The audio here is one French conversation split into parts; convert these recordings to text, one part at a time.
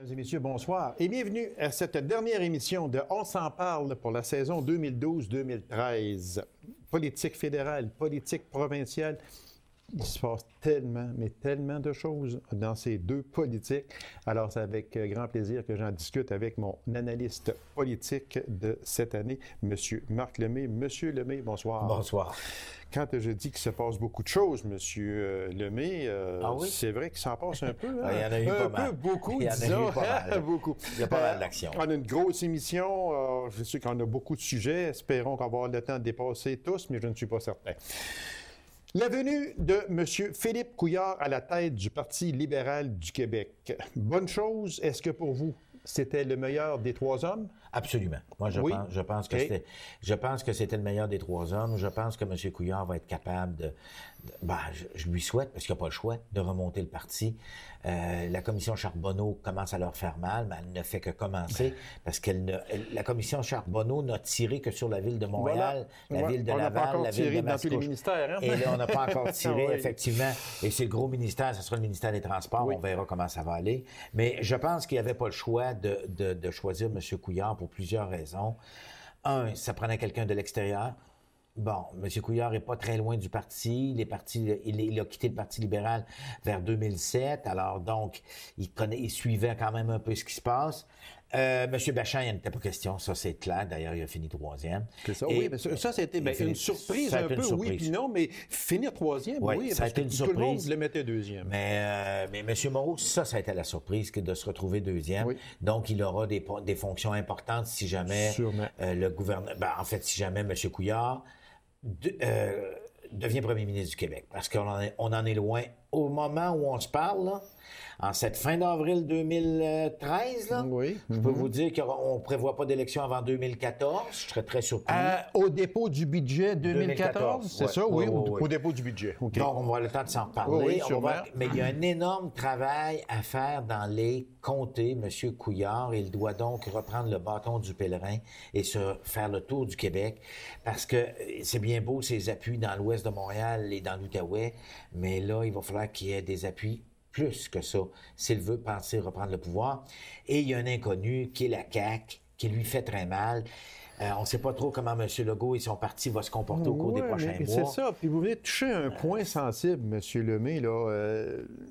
Mesdames et messieurs, bonsoir et bienvenue à cette dernière émission de On s'en parle pour la saison 2012-2013. Politique fédérale, politique provinciale. Il se passe tellement, mais tellement de choses dans ces deux politiques. Alors, c'est avec grand plaisir que j'en discute avec mon analyste politique de cette année, M. Marc Lemay. Monsieur Lemay, bonsoir. Bonsoir. Quand je dis qu'il se passe beaucoup de choses, M. Lemay, oui? C'est vrai qu'il s'en passe un peu. Hein? Il y en a eu pas mal. Beaucoup, Il y en a disons. eu pas mal. Beaucoup. Il y a pas mal d'action. On a une grosse émission. Je sais qu'on a beaucoup de sujets. Espérons qu'on va avoir le temps de dépasser tous, mais je ne suis pas certain. La venue de M. Philippe Couillard à la tête du Parti libéral du Québec. Bonne chose. Est-ce que pour vous, c'était le meilleur des trois hommes? Absolument. Moi, je pense que Okay. je pense que c'était le meilleur des trois hommes. Je pense que M. Couillard va être capable je lui souhaite, parce qu'il n'y a pas le choix, de remonter le parti. La commission Charbonneau commence à leur faire mal, mais elle ne fait que commencer, parce la commission Charbonneau n'a tiré que sur la ville de Montréal, la ville de Laval, la ville de Mascouche. Dans tous les ministères, hein? Et là, on n'a pas encore tiré, Oui. effectivement. Et c'est le gros ministère, ce sera le ministère des Transports. Oui. On verra comment ça va aller. Mais je pense qu'il n'y avait pas le choix de choisir M. Couillard pour plusieurs raisons. Un, ça prenait quelqu'un de l'extérieur. Bon, M. Couillard est pas très loin du parti. Il a quitté le Parti libéral vers 2007. Alors donc, il suivait quand même un peu ce qui se passe. M. Bachand, il n'était pas question. Ça, c'est clair. D'ailleurs, il a fini troisième. C'est ça, oui. Mais ça, c'était une surprise un peu, oui puis non, mais finir troisième, oui, ça a parce été que une tout le monde surprise. le mettait deuxième. Mais M. Moreau, ça a été la surprise que de se retrouver deuxième. Oui. Donc, il aura des fonctions importantes si jamais le gouvernement... si jamais M. Couillard devient premier ministre du Québec. Parce qu'on en est loin. Au moment où on se parle, là, en cette fin d'avril 2013, là, je peux vous dire qu'on ne prévoit pas d'élection avant 2014. Je serais très surpris. Au dépôt du budget 2014, c'est ça? Oui, au dépôt du budget. Okay. Donc, on va avoir le temps de s'en reparler. Oui, mais il y a un énorme travail à faire dans les comtés, M. Couillard. Il doit donc reprendre le bâton du pèlerin et se faire le tour du Québec. Parce que c'est bien beau, ses appuis dans l'ouest de Montréal et dans l'Outaouais, mais là, il va falloir qu'il y ait des appuis plus que ça, s'il veut penser reprendre le pouvoir. Et il y a un inconnu qui est la CAQ, qui lui fait très mal. On ne sait pas trop comment M. Legault et son parti vont se comporter au cours des prochains mois. C'est ça. Puis vous venez de toucher un point sensible, M. Lemay.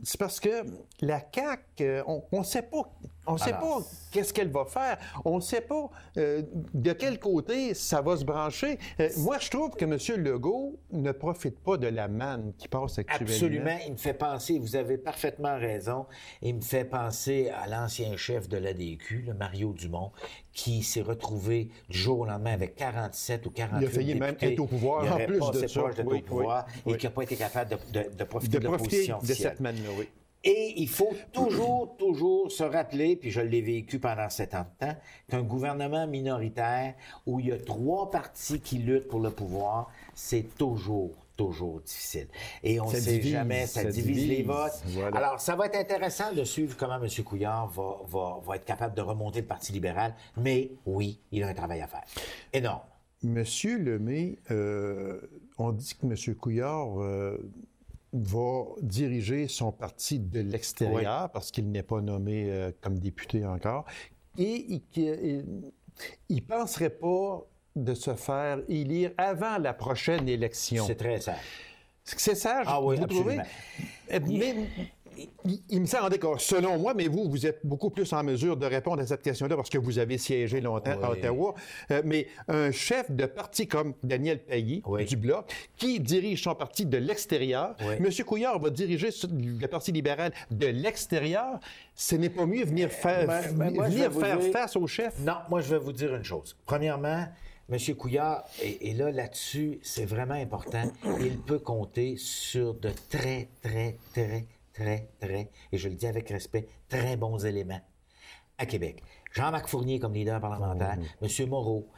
C'est parce que la CAQ, on ne sait pas. On ne sait pas qu'est-ce qu'elle va faire. On ne sait pas de quel côté ça va se brancher. Moi, je trouve que M. Legault ne profite pas de la manne qui passe actuellement. Absolument. Il me fait penser, vous avez parfaitement raison, il me fait penser à l'ancien chef de l'ADQ, le Mario Dumont, qui s'est retrouvé du jour au lendemain avec 47 ou 48 députés. Il a failli même être au pouvoir, en plus de ça. Au pouvoir, et qui n'a pas été capable de profiter de l'opposition de cette manne-là, oui. Et il faut toujours se rappeler, puis je l'ai vécu pendant 7 ans de temps, qu'un gouvernement minoritaire où il y a 3 partis qui luttent pour le pouvoir, c'est toujours difficile. Et on ne sait jamais, ça divise les votes. Voilà. Alors, ça va être intéressant de suivre comment M. Couillard va être capable de remonter le Parti libéral, mais oui, il a un travail à faire. Énorme. Monsieur Lemay, on dit que M. Couillard va diriger son parti de l'extérieur parce qu'il n'est pas nommé comme député encore. Et il penserait pas de se faire élire avant la prochaine élection. C'est très sage. C'est sage, oui, vous absolument. trouvez? Mais il me semble que, selon moi, mais vous êtes beaucoup plus en mesure de répondre à cette question-là parce que vous avez siégé longtemps à Ottawa, mais un chef de parti comme Daniel Payé du Bloc, qui dirige son parti de l'extérieur, M. Couillard va diriger le Parti libéral de l'extérieur, ce n'est pas mieux venir faire face au chef? Non, moi je vais vous dire une chose. Premièrement, M. Couillard, et là-dessus, c'est vraiment important, il peut compter sur de très, et je le dis avec respect, très bons éléments à Québec. Jean-Marc Fournier comme leader parlementaire, M. Moreau.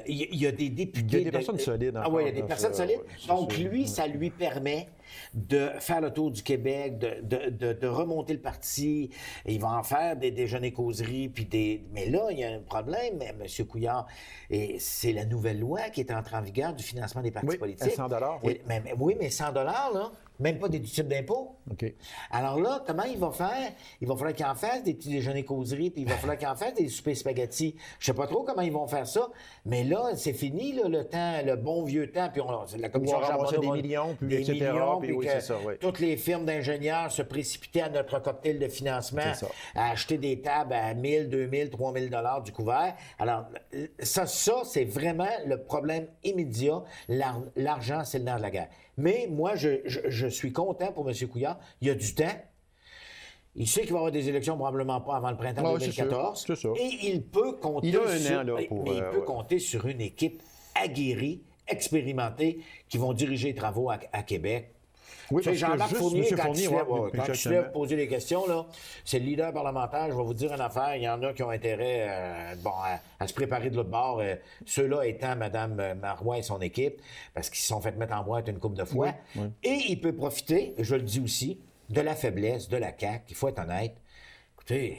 Il y a des députés... Il y a des personnes solides. Oui, il y a des personnes solides. Donc, lui, ça lui permet de faire le tour du Québec, de remonter le parti. Et il va en faire des déjeuners causeries, puis Mais là, il y a un problème, M. Couillard. Et c'est la nouvelle loi qui est entrée en vigueur du financement des partis politiques. $100, oui. Mais 100 $, là... Même pas déductible d'impôt. OK. Alors là, comment il va faire? Il va falloir qu'il en fasse des petits déjeuners causeries, puis il va falloir qu'il en fasse des soupers spaghettis. Je sais pas trop comment ils vont faire ça, mais là, c'est fini, là, le temps, le bon vieux temps, puis la commission ramasser des millions, puis des etc., millions, puis puis oui, que c'est ça, oui. toutes les firmes d'ingénieurs se précipitaient à notre cocktail de financement, C'est ça. à acheter des tables à 1000, 2000, 3000 $ du couvert. Alors, ça, c'est vraiment le problème immédiat. L'argent, c'est le nerf de la guerre. Mais moi, je suis content pour M. Couillard. Il y a du temps. Il sait qu'il va y avoir des élections, probablement pas avant le printemps 2014. C'est ça. Et il peut compter Il a un an, là, pour... mais il peut compter sur une équipe aguerrie, expérimentée, qui vont diriger les travaux à Québec. Oui, Tu sais, Jean-Marc Fournier, quand il se lève poser des questions, là, c'est le leader parlementaire. Je vais vous dire une affaire. Il y en a qui ont intérêt à se préparer de l'autre bord. Ceux-là étant Mme Marois et son équipe, parce qu'ils se sont fait mettre en boîte une couple de fois. Oui, oui. Et il peut profiter, je le dis aussi, de la faiblesse de la CAQ. Il faut être honnête. Écoutez,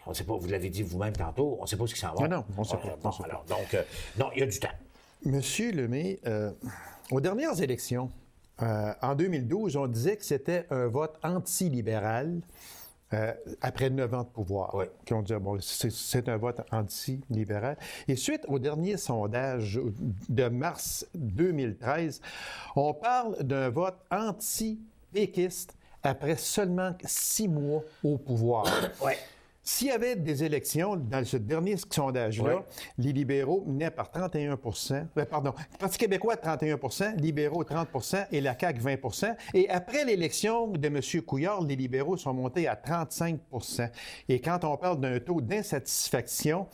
on ne sait pas, vous l'avez dit vous-même tantôt, on ne sait pas ce qui s'en va. Non, on ne sait pas. Bon, alors, donc, non, il y a du temps. Monsieur Lemay, aux dernières élections, en 2012, on disait que c'était un vote anti-libéral après 9 ans de pouvoir. Oui. On disait, bon, c'est un vote anti-libéral. Et suite au dernier sondage de mars 2013, on parle d'un vote anti-péquiste après seulement 6 mois au pouvoir. Oui. S'il y avait des élections, dans ce dernier sondage-là, Oui. les libéraux menaient par 31 pardon, le Parti québécois 31 libéraux 30 et la CAQ 20 Et après l'élection de M. Couillard, les libéraux sont montés à 35 Et quand on parle d'un taux d'insatisfaction,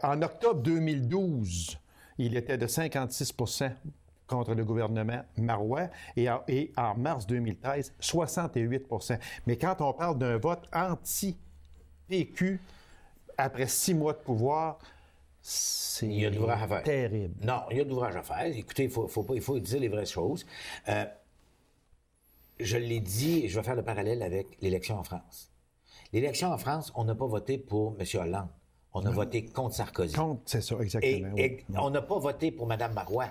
en octobre 2012, il était de 56 contre le gouvernement Marois et en mars 2013, 68 Mais quand on parle d'un vote anti-PQ, après 6 mois de pouvoir, c'est Il y a de l'ouvrage à faire. terrible. Non, il y a de l'ouvrage à faire. Écoutez, il faut dire les vraies choses. Je l'ai dit, je vais faire le parallèle avec l'élection en France. L'élection en France, on n'a pas voté pour M. Hollande. On a voté contre Sarkozy. Contre, c'est ça, exactement. Et on n'a pas voté pour Mme Marois.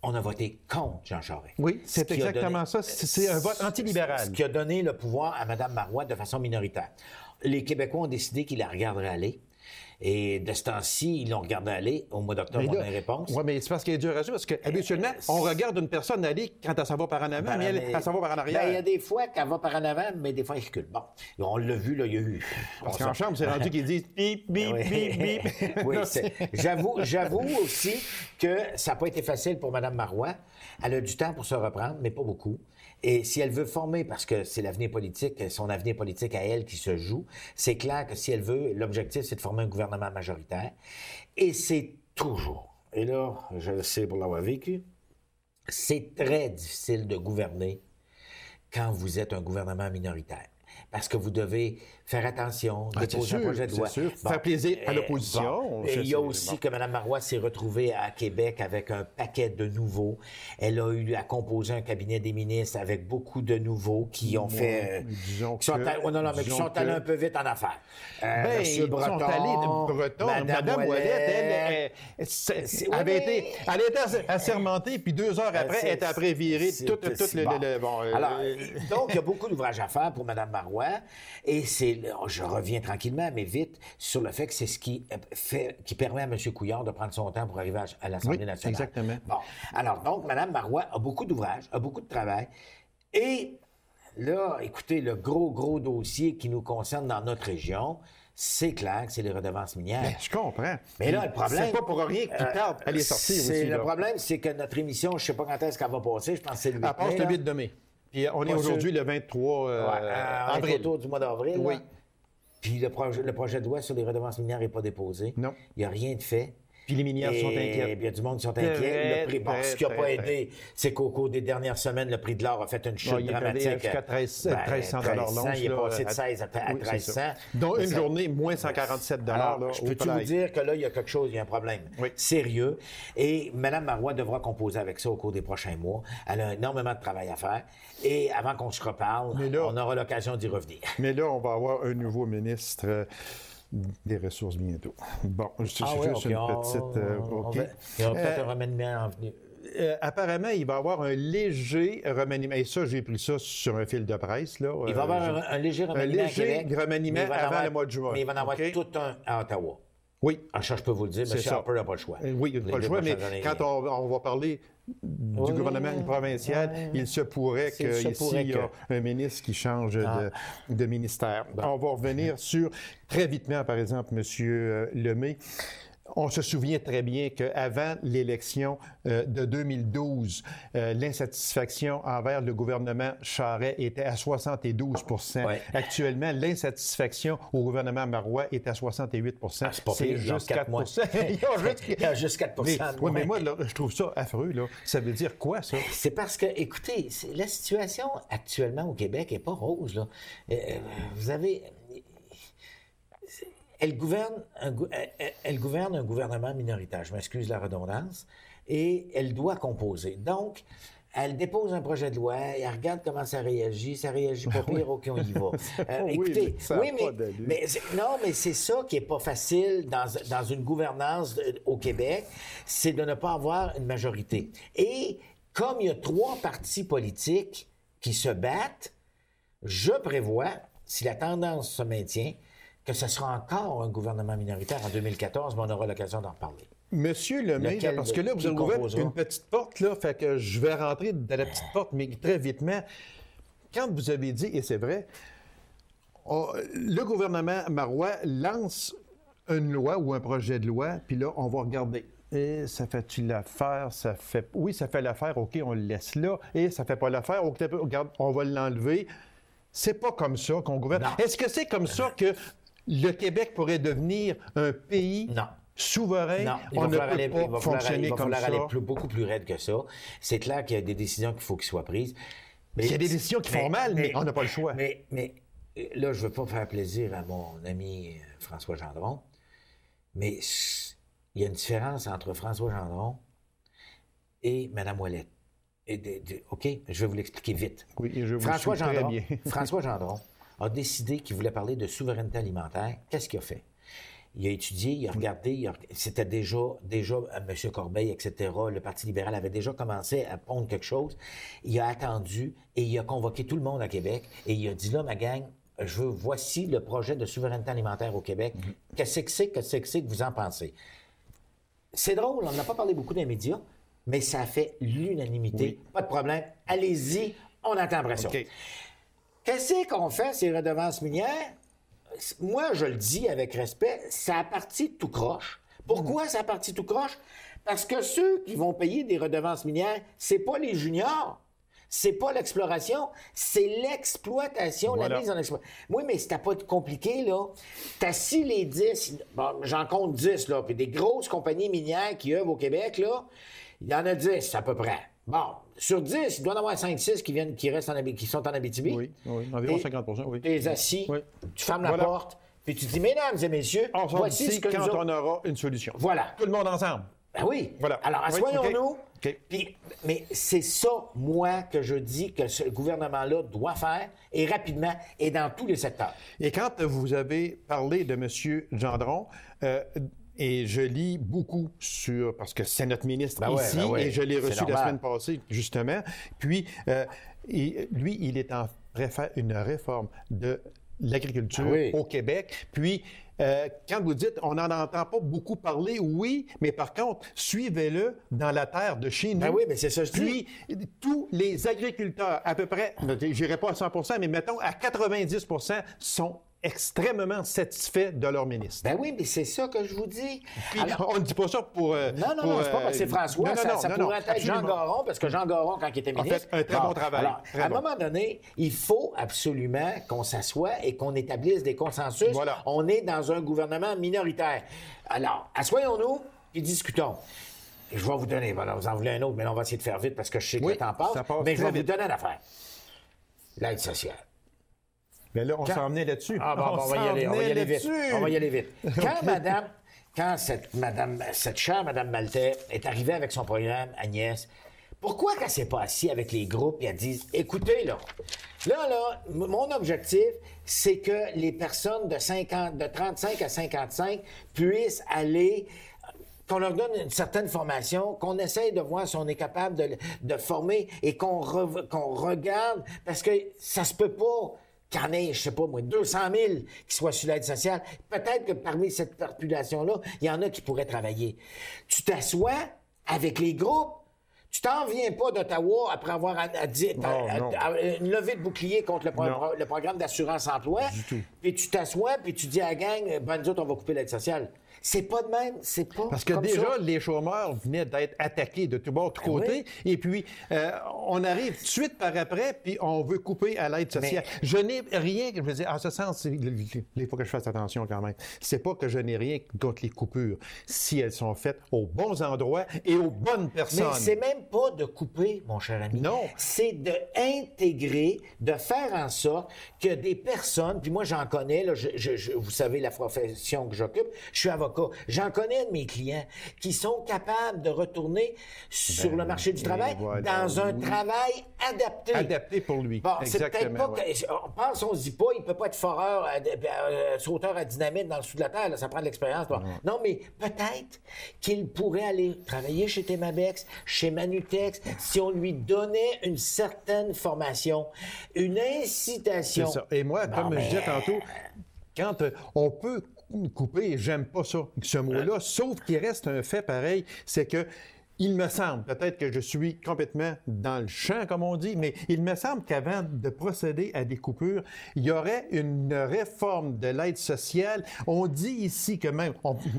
On a voté contre Jean Charest. Oui, c'est exactement ça. C'est un vote antilibéral. Ce qui a donné le pouvoir à Mme Marois de façon minoritaire. Les Québécois ont décidé qu'ils la regarderaient aller. Et de ce temps-ci, ils l'ont regardé aller. Au mois d'octobre, on a une réponse. Oui, mais c'est parce qu'il est dur à dire, parce qu'habituellement, on regarde une personne aller quand elle s'en va par en avant, mais elle s'en va par en arrière. Il y a des fois qu'elle va par en avant, mais des fois, elle recule. Bon, on l'a vu, là, il y a eu... Parce qu'en chambre, c'est rendu qu'ils disent bip, bip, bip, bip. Oui, j'avoue aussi que ça n'a pas été facile pour Mme Marois. Elle a du temps pour se reprendre, mais pas beaucoup. Et si elle veut former, parce que c'est l'avenir politique, son avenir politique à elle qui se joue, c'est clair que si elle veut, l'objectif, c'est de former un gouvernement majoritaire. Et c'est toujours, et là, je le sais pour l'avoir vécu, c'est très difficile de gouverner quand vous êtes un gouvernement minoritaire. Parce que vous devez faire attention, déposer un projet de loi. C'est sûr. Faire plaisir à l'opposition. Et il y a aussi que Mme Marois s'est retrouvée à Québec avec un paquet de nouveaux. Elle a eu à composer un cabinet des ministres avec beaucoup de nouveaux qui ont fait... qui sont allés un peu vite en affaires. Ils Breton, sont allés Breton. Mme Ouellet, elle avait été assermentée, puis 2 heures après, elle était après virée. Alors, donc, il y a beaucoup d'ouvrages à faire pour Mme Marois. Et je reviens tranquillement, mais vite, sur le fait que c'est ce qui permet à M. Couillard de prendre son temps pour arriver à l'Assemblée nationale. Exactement. Bon. Alors, donc, Mme Marois a beaucoup d'ouvrages, a beaucoup de travail. Et là, écoutez, le gros dossier qui nous concerne dans notre région, c'est clair que c'est les redevances minières. Bien, je comprends. Mais là, le problème... C'est pas pour rien que tu tardes à les sortir aussi. Le problème, c'est que notre émission, je ne sais pas quand est-ce qu'elle va passer, je pense que c'est le 8 mai. Elle passe le 8 de mai. Puis on est aujourd'hui le 23 avril. Autour du mois d'avril. Oui. Là. Puis le projet de loi sur les redevances minières n'est pas déposé. Non. Il n'y a rien de fait. Puis les minières sont inquiètes. Il y a du monde qui sont inquiets. Ce qui n'a pas aidé, c'est qu'au cours des dernières semaines, le prix de l'or a fait une chute dramatique. Jusqu'à 1300 l'once. Il est passé de 16 à 1300. Donc une journée, moins 147 Alors, je peux-tu vous dire que là, il y a quelque chose, il y a un problème sérieux. Et Mme Marois devra composer avec ça au cours des prochains mois. Elle a énormément de travail à faire. Et avant qu'on se reparle, on aura l'occasion d'y revenir. Mais là, on va avoir un nouveau ministre... des ressources bientôt. Bon, c'est juste une petite... Il y aura peut-être un remaniement apparemment, il va y avoir un léger remaniement. Et ça, j'ai pris ça sur un fil de presse. Là. Il va y avoir un léger remaniement à Québec. Un léger remaniement avant le mois de juin. Mais il va en avoir tout un à Ottawa. Oui. Ah, ça, je peux vous le dire, M. Harper n'a pas le choix. Oui, il n'a pas le choix, mais quand on va parler du gouvernement provincial, il se pourrait qu'ici, il y a un ministre qui change de ministère. Bon. On va revenir sur, très vitement, par exemple, M. Lemay. On se souvient très bien qu'avant l'élection de 2012, l'insatisfaction envers le gouvernement Charest était à 72 ouais. Actuellement, l'insatisfaction au gouvernement Marois est à 68 c'est juste 4 Il y a juste 4 Oui, mais moi, là, je trouve ça affreux. Là. Ça veut dire quoi, ça? C'est parce que, écoutez, la situation actuellement au Québec n'est pas rose. Là. Vous avez... Elle gouverne un gouvernement minoritaire, je m'excuse la redondance, et elle doit composer. Donc, elle dépose un projet de loi, elle regarde comment ça réagit pas pire, OK, on y va. Écoutez, mais c'est ça qui est pas facile dans une gouvernance au Québec, c'est de ne pas avoir une majorité. Et comme il y a 3 partis politiques qui se battent, je prévois, si la tendance se maintient, que ce sera encore un gouvernement minoritaire en 2014, mais on aura l'occasion d'en reparler. Monsieur Lemay, parce que là, vous avez ouvert une petite porte, là, fait que je vais rentrer dans la petite porte, mais très vitement. Quand vous avez dit, et c'est vrai, le gouvernement Marois lance une loi ou un projet de loi, puis là, on va regarder. Et ça fait-tu l'affaire? Oui, ça fait l'affaire, OK, on le laisse là. Et ça fait pas l'affaire, OK, regarde, on va l'enlever. C'est pas comme ça qu'on gouverne. Non. Est-ce que c'est comme ça que le Québec pourrait devenir un pays souverain? Non, on ne peut pas fonctionner comme ça. Il va falloir aller beaucoup plus raide que ça. C'est clair qu'il y a des décisions qu'il faut qu'ils soient prises. Mais il y a des décisions qui font mal, mais on n'a pas le choix. Mais là, je ne veux pas faire plaisir à mon ami François Gendron, mais il y a une différence entre François Gendron et Mme Ouellette. OK, je vais vous l'expliquer vite. Oui, et je vous suis très bien. François Gendron a décidé qu'il voulait parler de souveraineté alimentaire. Qu'est-ce qu'il a fait? Il a étudié, il a regardé, c'était déjà M. Corbeil, etc., le Parti libéral avait déjà commencé à pondre quelque chose. Il a attendu et il a convoqué tout le monde à Québec et il a dit, là, ma gang, voici le projet de souveraineté alimentaire au Québec. Qu'est-ce que c'est que vous en pensez? C'est drôle, on n'a pas parlé beaucoup des médias, mais ça a fait l'unanimité. Oui. Pas de problème. Allez-y, on attend après ça. Okay. Qu'est-ce qu'on fait, ces redevances minières? Moi, je le dis avec respect, ça a parti tout croche. Pourquoi ça a parti tout croche? Parce que ceux qui vont payer des redevances minières, c'est pas les juniors, c'est pas l'exploration, c'est l'exploitation, voilà. La mise en exploitation. Oui, mais c'était pas compliqué, là. T'assis les 10, bon, j'en compte 10, là, puis des grosses compagnies minières qui œuvrent au Québec, là, il y en a 10 à peu près. Bon, sur 10, il doit y en avoir 5-6 qui sont en Abitibi. Oui, environ 50 oui. Tu es assis, tu fermes la porte, puis tu dis, mesdames et messieurs, voici ce que quand on aura une solution. Voilà. Tout le monde ensemble. Ben oui. Voilà. Alors, assoyons-nous. Okay. Mais c'est ça, moi, que je dis que ce gouvernement-là doit faire, et rapidement, et dans tous les secteurs. Et quand vous avez parlé de M. Gendron, et je lis beaucoup parce que c'est notre ministre ici, et je l'ai reçu la semaine passée, justement. Puis, lui, il est en train de faire une réforme de l'agriculture au Québec. Puis, quand vous dites, on n'en entend pas beaucoup parler, oui, mais par contre, suivez-le dans la terre de chez nous. Ben oui, mais c'est ça, je dis. Puis, tous les agriculteurs, à peu près, je n'irai pas à 100 mais mettons à 90 sont extrêmement satisfaits de leur ministre. Ben oui, mais c'est ça que je vous dis. Puis, on ne dit pas ça pour... non, c'est pas parce que c'est François. Ça pourrait être Jean Garon, parce que Jean Garon, quand il était ministre... En fait, un très bon travail. Alors, à un moment donné, il faut absolument qu'on s'assoie et qu'on établisse des consensus. Voilà. On est dans un gouvernement minoritaire. Alors, assoyons-nous et discutons. Et je vais vous donner... Voilà, vous en voulez un autre, mais là, on va essayer de faire vite parce que je sais que le temps passe. Mais je vais vous donner une affaire. L'aide sociale. Mais là, on s'en venait là-dessus. Ah, bon, on va y aller vite. On va y aller vite. Quand cette chère Mme Maltais est arrivée avec son programme, Agnès, pourquoi qu'elle ne s'est pas assise avec les groupes et elle dit, écoutez, là, mon objectif, c'est que les personnes de 35 à 55 puissent aller qu'on leur donne une certaine formation, qu'on essaye de voir si on est capable de former et qu'on regarde, parce que ça se peut pas qu'il y en ait, je sais pas moi, 200 000 qui soient sur l'aide sociale. Peut-être que parmi cette population-là, il y en a qui pourraient travailler. Tu t'assois avec les groupes. Tu t'en viens pas d'Ottawa après avoir une levée de bouclier contre le programme d'assurance-emploi. Puis tu t'assois, puis tu dis à la gang, ben nous autres, on va couper l'aide sociale. C'est pas de même, c'est pas parce que comme déjà, ça. les chômeurs venaient d'être attaqués de tous bords, de tous côtés, et puis on arrive tout de suite par après, puis on veut couper à l'aide sociale. Mais... Je n'ai rien, je veux dire, en ce sens, il faut que je fasse attention quand même. C'est pas que je n'ai rien contre les coupures, si elles sont faites aux bons endroits et aux bonnes personnes. Mais c'est même pas de couper, mon cher ami. Non. C'est d'intégrer, de faire en sorte que des personnes, puis moi j'en connais, là, vous savez la profession que j'occupe, je suis avocat. J'en connais de mes clients qui sont capables de retourner sur le marché du travail dans un travail adapté. Adapté pour lui. Bon, c'est peut-être pas on pense, on se dit pas, il peut pas être foreur, sauteur à dynamite dans le sous de la terre, là, ça prend de l'expérience. Non, mais peut-être qu'il pourrait aller travailler chez Temabex, chez Manutex, si on lui donnait une certaine formation, une incitation. C'est ça. Et moi, comme je disais tantôt, quand on peut couper, j'aime pas ça, ce mot-là, sauf qu'il reste un fait pareil, c'est que il me semble, peut-être que je suis complètement dans le champ, comme on dit, mais il me semble qu'avant de procéder à des coupures, il y aurait une réforme de l'aide sociale. On dit ici que même,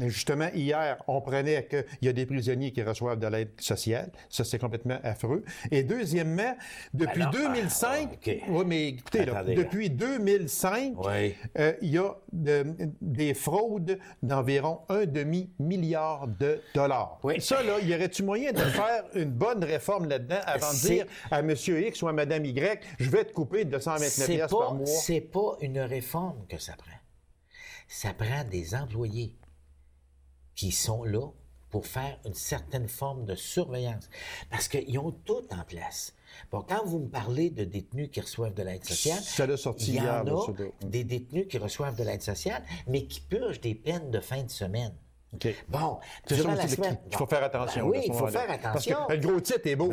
justement, hier, on prenait qu'il y a des prisonniers qui reçoivent de l'aide sociale. Ça, c'est complètement affreux. Et deuxièmement, depuis 2005... Oui, mais écoutez, depuis 2005, il y a des fraudes d'environ $1,5 milliard. Oui. Ça, là, il y aurait-tu moyen de faire une bonne réforme là-dedans avant de dire à M. X ou à Mme Y, je vais te couper de 229$ par mois? C'est pas une réforme que ça prend. Ça prend des employés qui sont là pour faire une certaine forme de surveillance. Parce qu'ils ont tout en place. Bon, quand vous me parlez de détenus qui reçoivent de l'aide sociale, il y en a des détenus qui reçoivent de l'aide sociale, mais qui purgent des peines de fin de semaine. Okay. Bon, durant la semaine... Il faut faire attention. Oui, il faut faire attention. Parce que le gros titre est beau.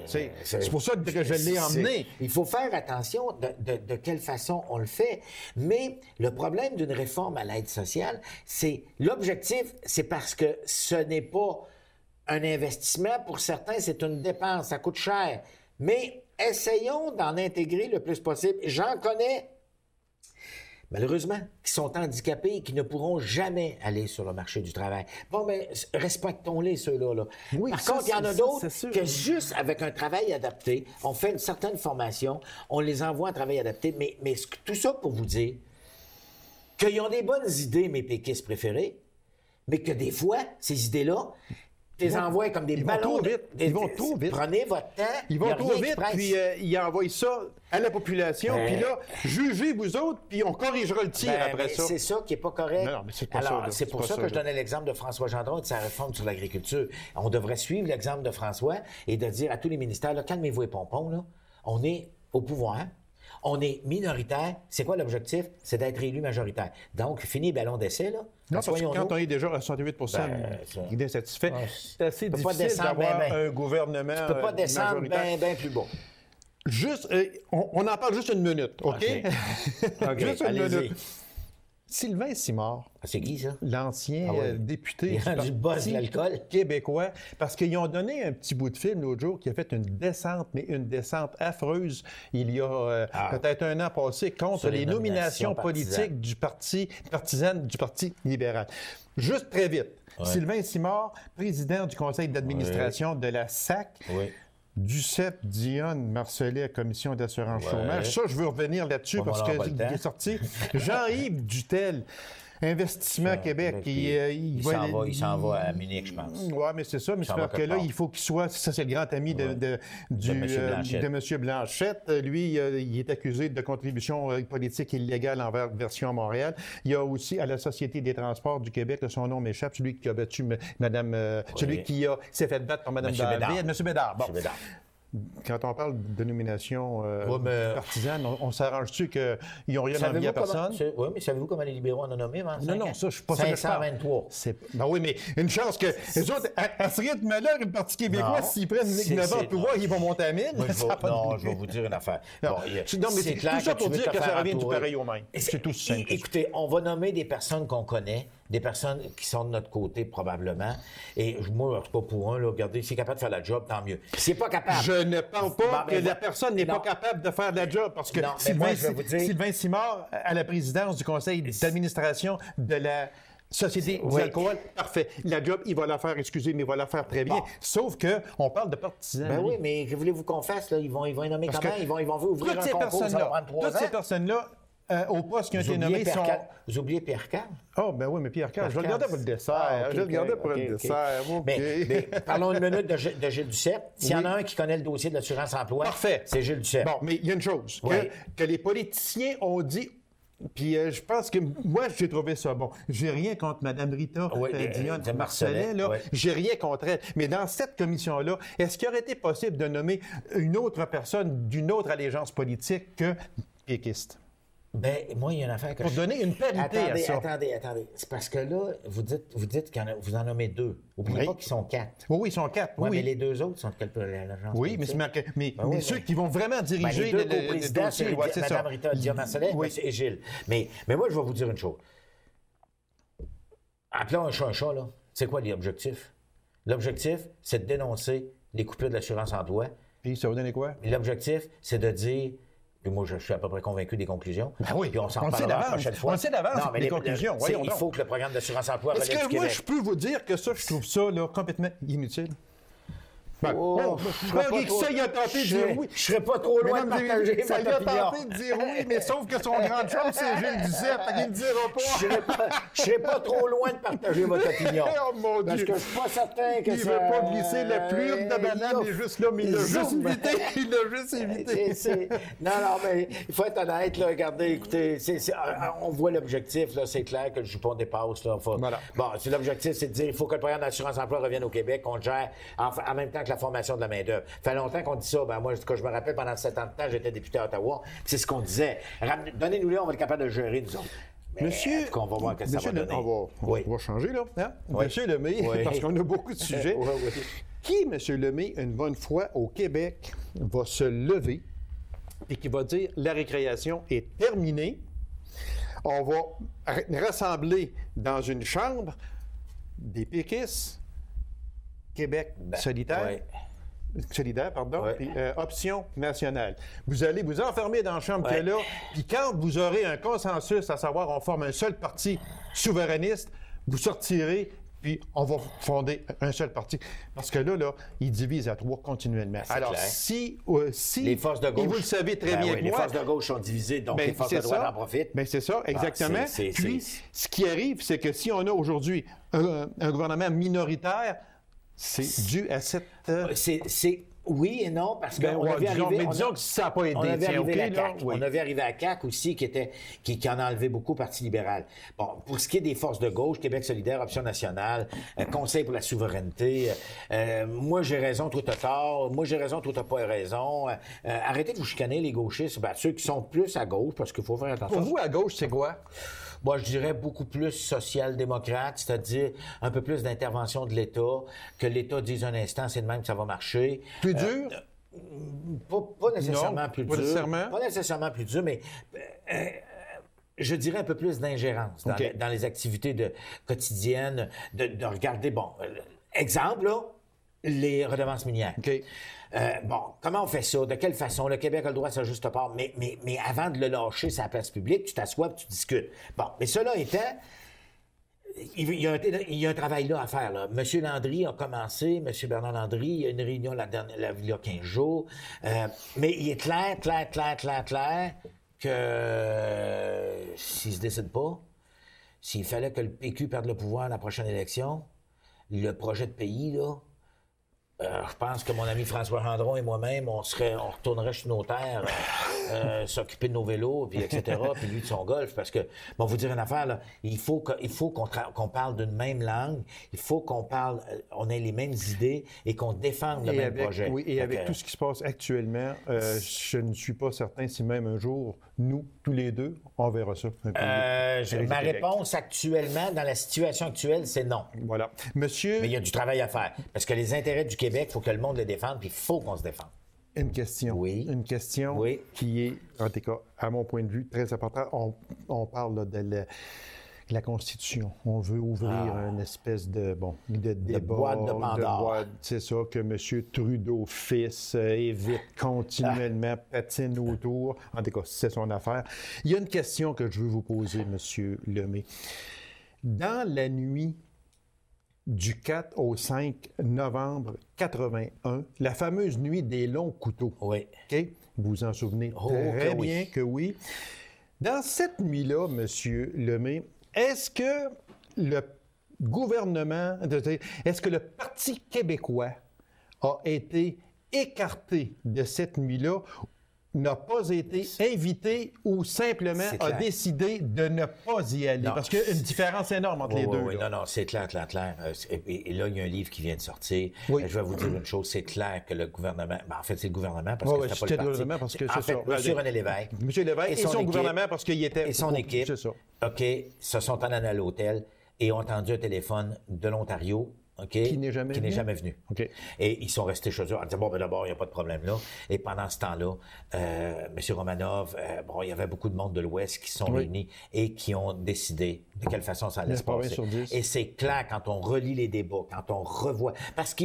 C'est pour ça que je l'ai emmené. Il faut faire attention de quelle façon on le fait. Mais le problème d'une réforme à l'aide sociale, c'est l'objectif, c'est parce que ce n'est pas un investissement. Pour certains, c'est une dépense. Ça coûte cher. Mais essayons d'en intégrer le plus possible. J'en connais... malheureusement, qui sont handicapés et qui ne pourront jamais aller sur le marché du travail. Bon, bien, respectons-les, ceux-là. Là. Oui, par contre, il y en a d'autres que juste avec un travail adapté, on fait une certaine formation, on les envoie à un travail adapté, mais tout ça pour vous dire qu'ils ont des bonnes idées, mes péquistes préférés, mais que des fois, ces idées-là... les envoient comme des ballons. Ils vont trop vite. Prenez votre temps. Ils vont trop vite, puis ils envoient ça à la population, puis là, jugez vous autres, puis on corrigera le tir après ça. C'est ça qui n'est pas correct. Non, mais c'est pas alors, ça. C'est pour ça que je donnais l'exemple de François Gendron et de sa réforme sur l'agriculture. On devrait suivre l'exemple de François et de dire à tous les ministères, là, calmez-vous les pompons, là. On est au pouvoir. On est minoritaire. C'est quoi l'objectif? C'est d'être élu majoritaire. Donc, fini ballon d'essai, là. Non, parce que quand on est déjà à 68 d'insatisfait, c'est assez difficile d'avoir un gouvernement majoritaire. Tu peux pas descendre bien plus bas. Juste, on en parle juste une minute, OK? Juste une minute. Sylvain Simard. C'est qui, ça? L'ancien député du boss de l'alcool québécois, parce qu'ils ont donné un petit bout de film l'autre jour qui a fait une descente, mais une descente affreuse, il y a peut-être un an passé, contre les nominations politiques du parti libéral. Juste très vite. Sylvain Simard, président du conseil d'administration de la SAC. Duceppe, Dionne, Marcellet, Commission d'assurance chômage. Ça, je veux revenir là-dessus parce qu'il est sorti. Jean-Yves Dutel, Investissement Québec. Il s'en va à Munich, je pense. Oui, mais c'est ça. Mais j'espère que là, il faut qu'il soit... Ça, c'est le grand ami de M. Blanchette. Lui, il est accusé de contribution politique illégale envers Version Montréal. Il y a aussi à la Société des transports du Québec, son nom m'échappe, celui qui a battu Mme... celui qui s'est fait battre par Mme David. M. Bédard. Bon. quand on parle de nomination mais- partisane, on s'arrange-tu qu'ils n'ont rien envie à personne? Oui, mais savez-vous comment les libéraux en ont nommé, Vincent? Non, ça, je suis pas sûr que je parle. 523. Ben oui, mais une chance que les autres, à ce rythme-là, le Parti québécois, Non. s'ils prennent C'est- 9 ans c'est- au pouvoir, ils vont monter à 1000. Moi, Ça a pas de non, but. je vais vous dire une affaire. Non, Bon, mais c'est c'est clair tout ça pour tu veux dire te que ça faire revient du entourer. pareil au même. C'est tout simple. Écoutez, on va nommer des personnes qu'on connaît, des personnes qui sont de notre côté probablement. Et moi, en tout cas pour un, là, regardez, s'il est capable de faire la job, tant mieux. S'il n'est pas capable. Je ne parle pas Bon, que ben, la personne n'est pas non. capable de faire la job parce que Non, mais moi, je vais vous dire- Sylvain Simard, à la présidence du conseil d'administration de la Société du Oui. alcool, parfait. La job, il va la faire, excusez, mais il va la faire très bien. Bon. Sauf que on parle de partisans. Ben lui. oui, mais que voulez-vous qu'on fasse, là? Ils vont y nommer Parce comment? que Ils vont ouvrir toutes un ces concours, ça va personnes-là, prendre 3 toutes ans. ces personnes-là, au poste qui ont été nommés sont... Vous oubliez Pierre Carl? Oh, ben oui, mais Pierre Carl, je le Pierre gardais Carl. pour le dessert. Ah, ok, je le gardais ok, pour le ok. dessert. OK. Mais parlons une minute de Gilles Duceppe. S'il y en a Oui. un qui connaît le dossier de l'assurance-emploi, Parfait. c'est Gilles Duceppe. Bon, mais il y a une chose, Oui. que les politiciens ont dit, puis je pense que moi, j'ai trouvé ça bon. J'ai rien contre Mme Rita Oui, Dionne de Marcellet, là. oui. J'ai rien contre elle. Mais dans cette commission-là, est-ce qu'il aurait été possible de nommer une autre personne d'une autre allégeance politique que péquiste? Ben, moi, il y a une affaire que Pour donner une parité à ça. Attendez. C'est parce que là, vous dites qu'il y en a, vous en nommez 2. N'oubliez Oui. pas qu'ils sont 4. Oui, ils sont 4. Oui, oui. mais les 2 autres sont de quelle l'agence? Oui, mais, mais Ben oui, ceux mais- qui vont vraiment diriger les deux le coprésidents, dossier, c'est ouais, c'est ça. Mme Rita Dionne Marcellet Oui. et Gilles. Mais moi, je vais vous dire une chose. Appelons un chat, là. C'est quoi l'objectif? L'objectif, c'est de dénoncer les coupures de l'assurance-emploi. Puis ça va donner quoi? L'objectif, c'est de dire... Puis moi, je suis à peu près convaincu des conclusions. Ben oui, Puis on s'en on le sait reparlera la d'avance. prochaine fois. On le sait d'avance, Non, mais les conclusions. c'est- Voyons il donc. faut que le programme d'assurance-emploi Est-ce relève que du moi, Québec. je peux vous dire que ça, je trouve ça là, complètement inutile? Ben, Oh, je serais pas trop- ça, il a tenté de je dire serais- oui. Je serais pas trop loin de Mesdames et partager messieurs, ça votre lui a opinion. tenté de dire oui, mais sauf que son grande chance, c'est Gilles Duceppe, il ne le dira pas. Je serais pas trop loin de partager votre opinion. Oh mon Parce Dieu! que je suis pas certain que Il ne ça... veut pas glisser la plume de banane, il est juste là, mais il l'a juste évité. Il l'a juste évité. Non, mais il faut être honnête, là, regardez, écoutez, on voit l'objectif, là, c'est clair que le jupon dépasse, là. Voilà. Bon, c'est l'objectif, c'est de dire, il faut que le programme d'assurance-emploi revienne au Québec, qu'on le gère en même temps que la formation de la main-d'œuvre. Ça fait longtemps qu'on dit ça, ben moi, quand je me rappelle, pendant 7 ans de temps, j'étais député à Ottawa, puis c'est ce qu'on disait. Donnez-nous-les, on va être capable de le gérer, nous autres. Mais, Monsieur, en tout cas, on va voir ce que ça Monsieur va donner. on va changer, là. Hein? Oui. Monsieur Lemay, Oui. parce qu'on a beaucoup de sujets. Oui, oui. Qui, Monsieur Lemay, une bonne fois au Québec, va se lever et qui va dire la récréation est terminée? On va rassembler dans une chambre des péquistes, Québec solidaire. Solidaire, pardon, Ouais. puis option nationale. Vous allez vous enfermer dans la chambre Ouais. qu'il y a là, puis quand vous aurez un consensus, à savoir on forme un seul parti souverainiste, vous sortirez, puis on va fonder un seul parti. Parce que là, ils divisent à 3 continuellement. C'est Alors, clair. si Les forces de gauche. et vous le savez très Ben bien oui, que les moi, forces de gauche sont divisées, donc les forces de c'est droite ça. en profitent. Ben, c'est ça, exactement. c'est- Puis, c'est- ce qui arrive, c'est que si on a aujourd'hui un gouvernement minoritaire, c'est dû à cette... Oui et non, parce Ben, qu'on ouais, avait disons, arrivé... mais on a- disons que ça n'a pas aidé. On avait Tiens, arrivé OK, la là? CAQ. Oui. On avait arrivé à CAQ aussi, qui en a enlevé beaucoup au Parti libéral. Bon, pour ce qui est des forces de gauche, Québec solidaire, Option nationale, Conseil pour la souveraineté, moi j'ai raison, toi t'as tort, moi j'ai raison, toi t'as pas raison. Arrêtez de vous chicaner, les gauchistes, ben, ceux qui sont plus à gauche, parce qu'il faut faire attention. Pour vous, à gauche, c'est quoi? Moi, je dirais beaucoup plus social-démocrate, c'est-à-dire un peu plus d'intervention de l'État, que l'État dise un instant, c'est de même que ça va marcher. Plus dur? Pas nécessairement Non, plus pas dur. nécessairement. Pas nécessairement plus dur, mais je dirais un peu plus d'ingérence dans, OK. dans les activités quotidiennes, de regarder, bon, exemple, là, les redevances minières. OK. Bon, comment on fait ça? De quelle façon? Le Québec a le droit à sa juste part, mais avant de le lâcher sur la place publique, tu t'assois et tu discutes. Bon, mais cela étant, il y a un travail là à faire. Là. M. Landry a commencé, M. Bernard Landry, il y a une réunion il y a 15 jours, mais il est clair que s'il se décide pas, s'il fallait que le PQ perde le pouvoir à la prochaine élection, le projet de pays, là, je pense que mon ami François Gendron et moi-même, on retournerait sur nos terres s'occuper de nos vélos, puis etc., puis lui de son golf, parce que, bon, vous dire une affaire, là, il faut qu'on parle d'une même langue, il faut on ait les mêmes idées et qu'on défende le même projet. Oui, et avec tout ce qui se passe actuellement, je ne suis pas certain si même un jour, nous, tous les deux, on verra ça. Ma réponse actuellement, dans la situation actuelle, c'est non. Voilà. Monsieur... Mais il y a du travail à faire, parce que les intérêts du Québec, il faut que le monde les défende, puis il faut qu'on se défende. Une question. Oui. Une question qui est, en tout cas, à mon point de vue, très importante. On parle là, de la Constitution. On veut ouvrir une espèce de débat. Boîte de Pandore. C'est ça, que M. Trudeau, fils, évite continuellement, patine autour. En tout cas, c'est son affaire. Il y a une question que je veux vous poser, M. Lemay. Dans la nuit du 4 au 5 novembre 81, la fameuse nuit des longs couteaux. Oui. OK? Vous vous en souvenez très bien que oui. Dans cette nuit-là, M. Lemay, est-ce que le gouvernement, est-ce que le Parti québécois a été écarté de cette nuit-là, n'a pas été invité ou simplement a décidé de ne pas y aller? Non. Parce qu'il y a une différence énorme entre les deux. Oui, non, c'est clair. Et là, il y a un livre qui vient de sortir. Oui. Je vais vous dire une chose, c'est clair que le gouvernement... en fait, c'est le gouvernement parce que c'était pas le parti. Parce que en fait, M. René Lévesque. M. Lévesque et son gouvernement parce qu'il était... Et son équipe, c'est ça. OK, se sont en allés à l'hôtel et ont entendu un téléphone de l'Ontario, OK, qui n'est jamais venu. OK. Et ils sont restés chez eux en disant, bon, ben d'abord, il n'y a pas de problème là. Et pendant ce temps-là, M. Romanov, il y avait beaucoup de monde de l'Ouest qui sont réunis et qui ont décidé de quelle façon ça allait se passer. Et c'est clair quand on relit les débats, quand on revoit. Parce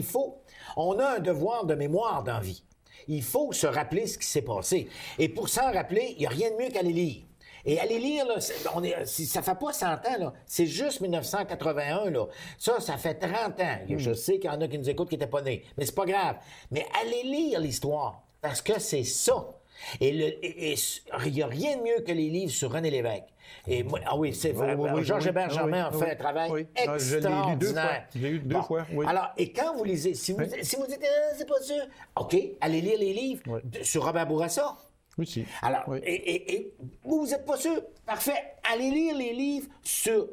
on a un devoir de mémoire dans la vie. Il faut se rappeler ce qui s'est passé. Et pour s'en rappeler, il n'y a rien de mieux qu'aller lire. Et aller lire, là, ça fait pas 100 ans, là. C'est juste 1981, là. Ça fait 30 ans. Je sais qu'il y en a qui nous écoutent qui n'étaient pas nés. Mais c'est pas grave. Mais allez lire l'histoire. Parce que c'est ça. Et il n'y a rien de mieux que les livres sur René Lévesque. Et moi, Georges Hébert Germain a fait un travail extraordinaire. Je l'ai lu deux fois, oui. Alors, et quand vous lisez, si vous dites, c'est pas sûr, OK, allez lire les livres sur Robert Bourassa. Oui, si. Alors, et vous n'êtes pas sûr? Parfait. Allez lire les livres sur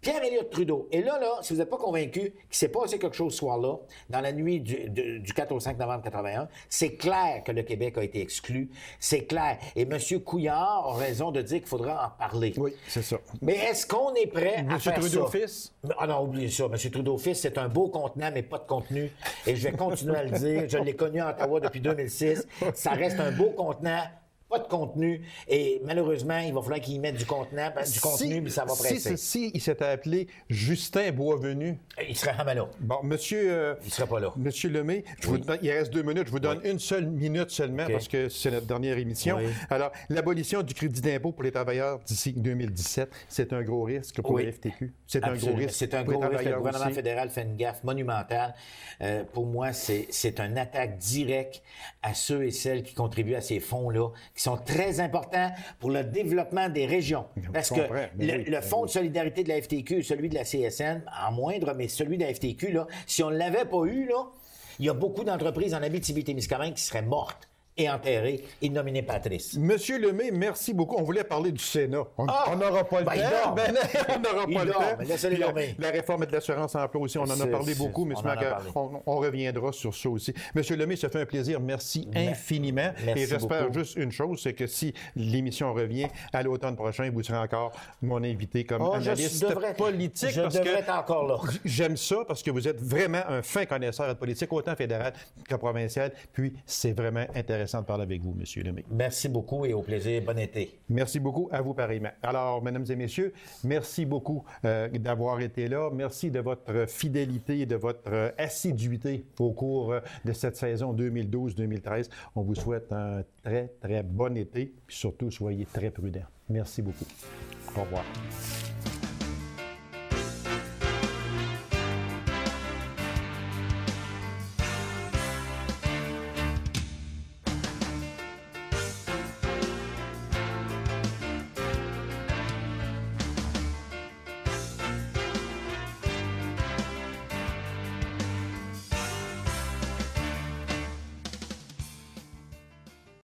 Pierre-Éliott Trudeau. Et là, si vous n'êtes pas convaincu qu'il s'est passé quelque chose ce soir-là, dans la nuit du 4 au 5 novembre 81, c'est clair que le Québec a été exclu. C'est clair. Et M. Couillard a raison de dire qu'il faudra en parler. Oui, c'est ça. Mais est-ce qu'on est prêt à faire Trudeau ça? Fils? Ah non, oubliez ça. M. Trudeau Fils, c'est un beau contenant, mais pas de contenu. Et je vais continuer à le dire. Je l'ai connu à Ottawa depuis 2006. Ça reste un beau contenant. Pas de contenu. Et malheureusement, il va falloir qu'il y mette du contenu, mais ça va presser. Si il s'était appelé Justin Boisvenu... Il serait jamais là. Bon, monsieur... il serait pas là. Monsieur Lemay, il reste 2 minutes. Je vous donne une seule minute seulement parce que c'est notre dernière émission. Oui. Alors, l'abolition du crédit d'impôt pour les travailleurs d'ici 2017, c'est un gros risque pour le FTQ. C'est un gros risque. C'est un gros risque. Le gouvernement fédéral fait une gaffe monumentale. Pour moi, c'est une attaque directe à ceux et celles qui contribuent à ces fonds-là, qui sont très importants pour le développement des régions. Parce que le Fonds de solidarité de la FTQ, celui de la CSN, en moindre, mais celui de la FTQ, là, si on ne l'avait pas eu, là, il y a beaucoup d'entreprises en Abitibi-Témiscamingue qui seraient mortes et enterré et nominé Patrice. Monsieur Lemay, merci beaucoup. On voulait parler du Sénat. On n'aura pas le temps. On n'aura pas le temps. Mais laissez-les dormir. La réforme de l'assurance-emploi aussi, on en a parlé beaucoup, mais on reviendra sur ça aussi. Monsieur Lemay, ça fait un plaisir. Merci infiniment. Merci et j'espère juste une chose, c'est que si l'émission revient à l'automne prochain, vous serez encore mon invité comme analyste politique. Je devrais être encore là. J'aime ça parce que vous êtes vraiment un fin connaisseur de politique, autant fédéral que provincial. Puis, c'est vraiment intéressant de parler avec vous, M. Lemay. Merci beaucoup et au plaisir. Bon été. Merci beaucoup à vous pareillement. Alors, mesdames et messieurs, merci beaucoup d'avoir été là. Merci de votre fidélité et de votre assiduité au cours de cette saison 2012-2013. On vous souhaite un très, très bon été. Puis surtout, soyez très prudents. Merci beaucoup. Au revoir.